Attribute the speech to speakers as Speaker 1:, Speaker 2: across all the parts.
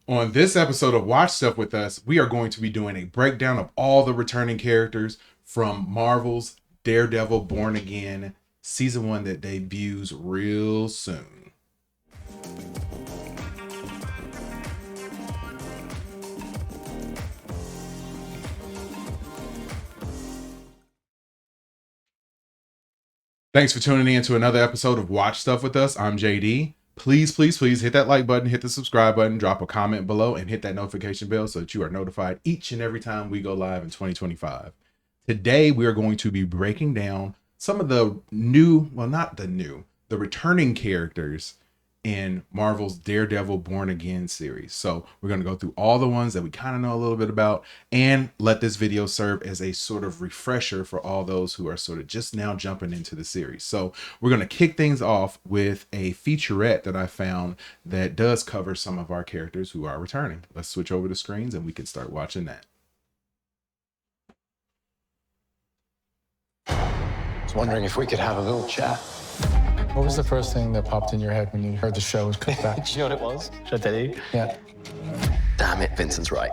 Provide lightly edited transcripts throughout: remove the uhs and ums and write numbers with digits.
Speaker 1: On this episode of Watch Stuff with Us, we are going to be doing a breakdown of all the returning characters from Marvel's Daredevil Born Again season 1 that debuts real soon. Thanks for tuning in to another episode of Watch Stuff with Us. I'm JD. Please hit that like button, hit the subscribe button, drop a comment below, and hit that notification bell so that you are notified each and every time we go live in 2025. Today, we are going to be breaking down some of the the returning characters in Marvel's Daredevil Born Again series. So we're going to go through all the ones that we kind of know a little bit about and let this video serve as a sort of refresher for all those who are sort of just now jumping into the series. So we're going to kick things off with a featurette that I found that does cover some of our characters who are returning. Let's switch over the screens and we can start watching that.
Speaker 2: I was wondering if we could have a little chat.
Speaker 3: What was the first thing that popped in your head when you heard the show was coming back?
Speaker 2: Do you know what it was? Should I tell you?
Speaker 3: Yeah.
Speaker 2: Damn it, Vincent's right.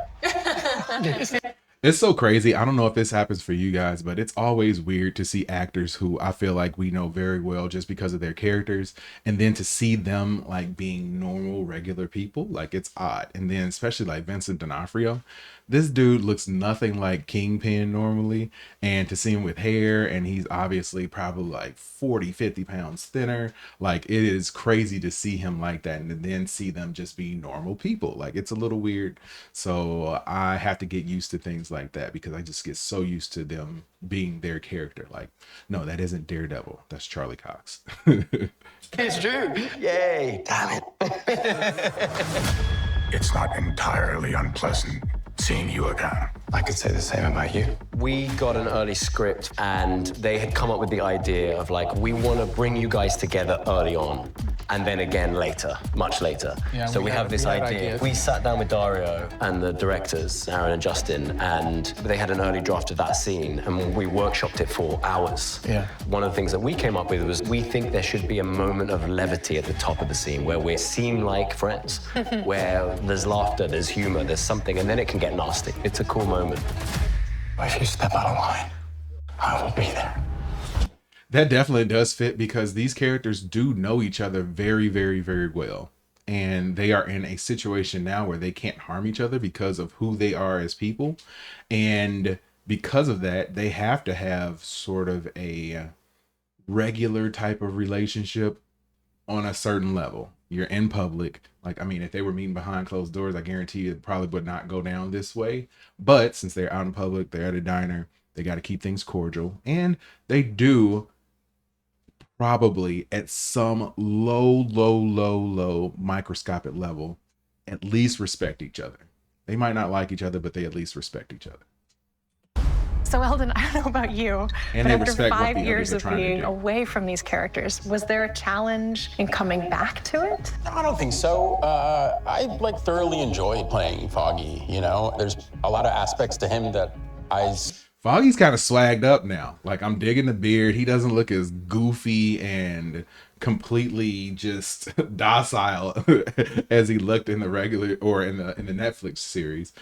Speaker 1: It's so crazy. I don't know if this happens for you guys, but it's always weird to see actors who I feel like we know very well just because of their characters, and then to see them like being normal, regular people, like it's odd. And then especially like Vincent D'Onofrio, this dude looks nothing like Kingpin normally, and to see him with hair, and he's obviously probably like 40-50 pounds thinner. Like it is crazy to see him like that and then see them just be normal people. Like it's a little weird. So I have to get used to things like that because I just get so used to them being their character. Like, no, that isn't Daredevil. That's Charlie Cox.
Speaker 2: It's true. Yay. Damn it.
Speaker 4: It's not entirely unpleasant seeing you again.
Speaker 2: I could say the same about you. We got an early script and they had come up with the idea of like, we want to bring you guys together early on and then again later, much later.
Speaker 3: Yeah,
Speaker 2: so we have this idea.
Speaker 3: ideas.
Speaker 2: We sat down with Dario and the directors, Aaron and Justin, and they had an early draft of that scene and we workshopped it for hours.
Speaker 3: Yeah.
Speaker 2: One of the things that we came up with was we think there should be a moment of levity at the top of the scene where we seem like friends, where there's laughter, there's humor, there's something, and then it can get nasty. It's a cool moment.
Speaker 4: If you step out of line, I will be there.
Speaker 1: That definitely does fit because these characters do know each other very, very, very well. And they are in a situation now where they can't harm each other because of who they are as people. And because of that, they have to have sort of a regular type of relationship on a certain level. You're in public. Like, I mean, if they were meeting behind closed doors, I guarantee you it probably would not go down this way. But since they're out in public, they're at a diner, they got to keep things cordial. And they do probably at some low microscopic level at least respect each other. They might not like each other, but they at least respect each other.
Speaker 5: So Eldon, I don't know about you,
Speaker 1: And
Speaker 5: but
Speaker 1: they
Speaker 5: after
Speaker 1: respect what
Speaker 5: 5
Speaker 1: the
Speaker 5: years
Speaker 1: others are
Speaker 5: of
Speaker 1: trying to
Speaker 5: being
Speaker 1: do.
Speaker 5: away from these characters, was there a challenge in coming back to it?
Speaker 6: I don't think so. I thoroughly enjoy playing Foggy. You know, there's a lot of aspects to him that
Speaker 1: Foggy's kind of swagged up now. Like, I'm digging the beard. He doesn't look as goofy and completely just docile as he looked in the regular or in the Netflix series,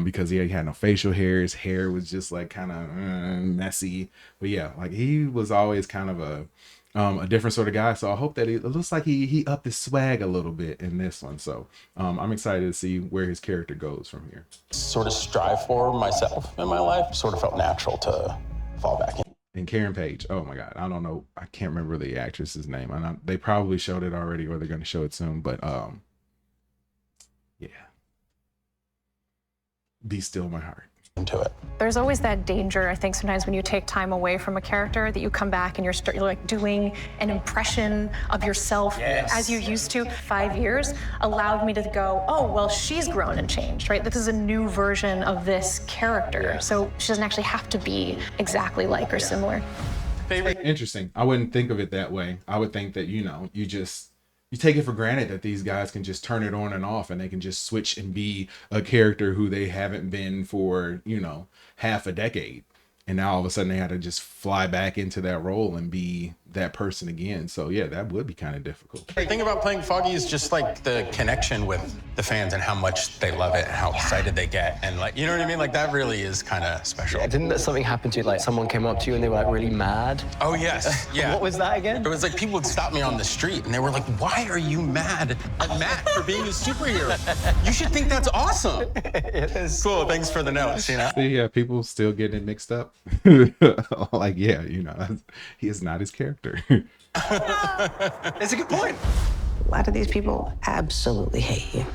Speaker 1: because he had no facial hair. His hair was just like kind of messy. But yeah, like he was always kind of a different sort of guy. So I hope that it looks like he upped his swag a little bit in this one. So I'm excited to see where his character goes from here.
Speaker 6: sort of strive for myself in my life sort of felt natural to fall back in.
Speaker 1: And Karen Page, oh my God, I don't know, I can't remember the actress's name. They probably showed it already, or they're going to show it soon. But yeah, Be Still My Heart.
Speaker 6: Into it.
Speaker 5: There's always that danger, I think, sometimes when you take time away from a character that you come back and you're like doing an impression of yourself as you used to. 5 years allowed me to go, oh, well, she's grown and changed, right? This is a new version of this character. So she doesn't actually have to be exactly like or similar.
Speaker 1: Interesting. I wouldn't think of it that way. I would think that, you take it for granted that these guys can just turn it on and off and they can just switch and be a character who they haven't been for, half a decade. And now all of a sudden they had to just fly back into that role and be that person again. So yeah, that would be kind of difficult.
Speaker 6: The thing about playing Foggy is just like the connection with the fans and how much they love it and how excited they get. And like, you know what I mean? Like that really is kind of special.
Speaker 2: Didn't that something happen to you? Like someone came up to you and they were like really mad?
Speaker 6: Oh, yes. Yeah.
Speaker 2: What was that again?
Speaker 6: It was like people would stop me on the street and they were like, why are you mad at Matt for being a superhero? You should think that's awesome.
Speaker 2: It is.
Speaker 6: Cool, thanks for the notes, you know?
Speaker 1: See, yeah, people still getting it mixed up. Like, yeah, you know, he is not his character.
Speaker 2: It's a good point.
Speaker 7: A lot of these people absolutely hate you.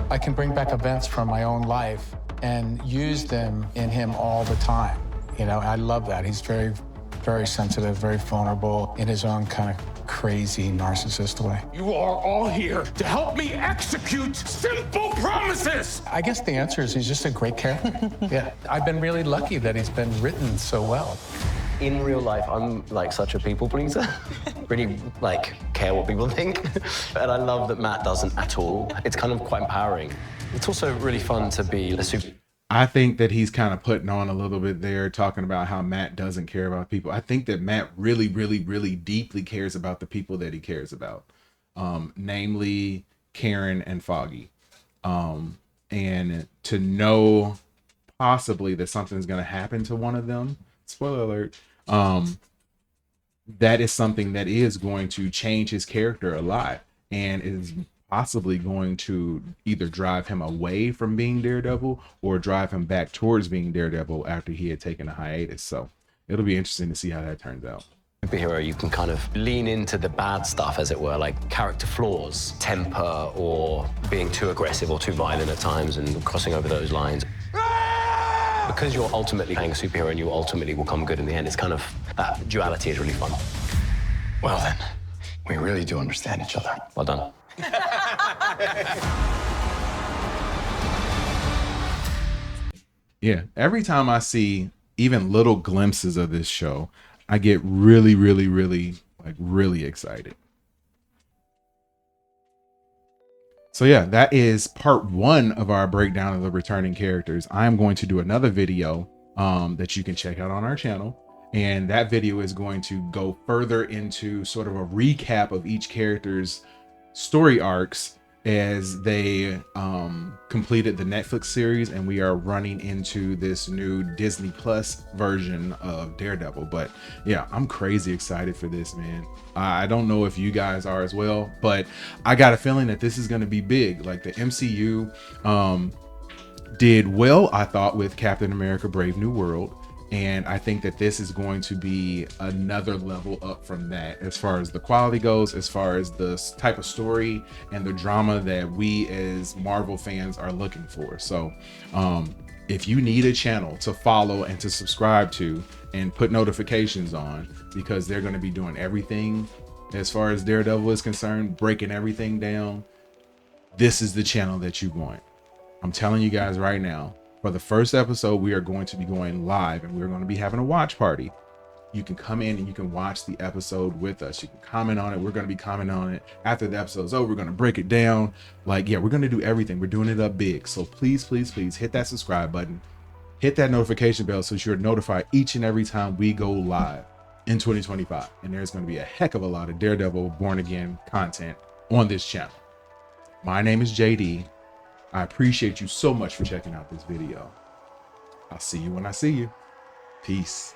Speaker 3: I can bring back events from my own life and use them in him all the time. You know, I love that. He's very, very sensitive, very vulnerable in his own kind of crazy narcissist way.
Speaker 4: You are all here to help me execute simple promises.
Speaker 3: I guess the answer is he's just a great character. Yeah, I've been really lucky that he's been written so well.
Speaker 2: In real life, I'm like such a people pleaser. Really like care what people think. And I love that Matt doesn't at all. It's kind of quite empowering. It's also really fun to be a super.
Speaker 1: I think that he's kind of putting on a little bit there, talking about how Matt doesn't care about people. I think that Matt really, really, really deeply cares about the people that he cares about, namely Karen and Foggy. And to know possibly that something's going to happen to one of them, spoiler alert, that is something that is going to change his character a lot and is possibly going to either drive him away from being Daredevil or drive him back towards being Daredevil after he had taken a hiatus. So it'll be interesting to see how that turns out.
Speaker 2: Superhero, you can kind of lean into the bad stuff, as it were, like character flaws, temper, or being too aggressive or too violent at times and crossing over those lines. Because you're ultimately playing a superhero and you ultimately will come good in the end, it's kind of, that duality is really fun.
Speaker 4: Well then, we really do understand each other.
Speaker 2: Well done.
Speaker 1: Yeah, every time I see even little glimpses of this show, I get really, really, really, like really excited. So yeah, that is part 1 of our breakdown of the returning characters. I'm going to do another video that you can check out on our channel. And that video is going to go further into sort of a recap of each character's story arcs as they completed the Netflix series, and we are running into this new Disney Plus version of Daredevil. But yeah, I'm crazy excited for this, man. I don't know if you guys are as well, but I got a feeling that this is going to be big. Like the MCU did well, I thought, with Captain America Brave New World. And I think that this is going to be another level up from that as far as the quality goes, as far as the type of story and the drama that we as Marvel fans are looking for. So if you need a channel to follow and to subscribe to and put notifications on, because they're going to be doing everything as far as Daredevil is concerned, breaking everything down, this is the channel that you want. I'm telling you guys right now, for the first episode, we are going to be going live and we're going to be having a watch party. You can come in and you can watch the episode with us. You can comment on it. We're going to be commenting on it after the episode's over. We're going to break it down. Like, yeah, we're going to do everything. We're doing it up big. So please, please, please hit that subscribe button. Hit that notification bell so you're notified each and every time we go live in 2025. And there's going to be a heck of a lot of Daredevil Born Again content on this channel. My name is JD. I appreciate you so much for checking out this video. I'll see you when I see you. Peace.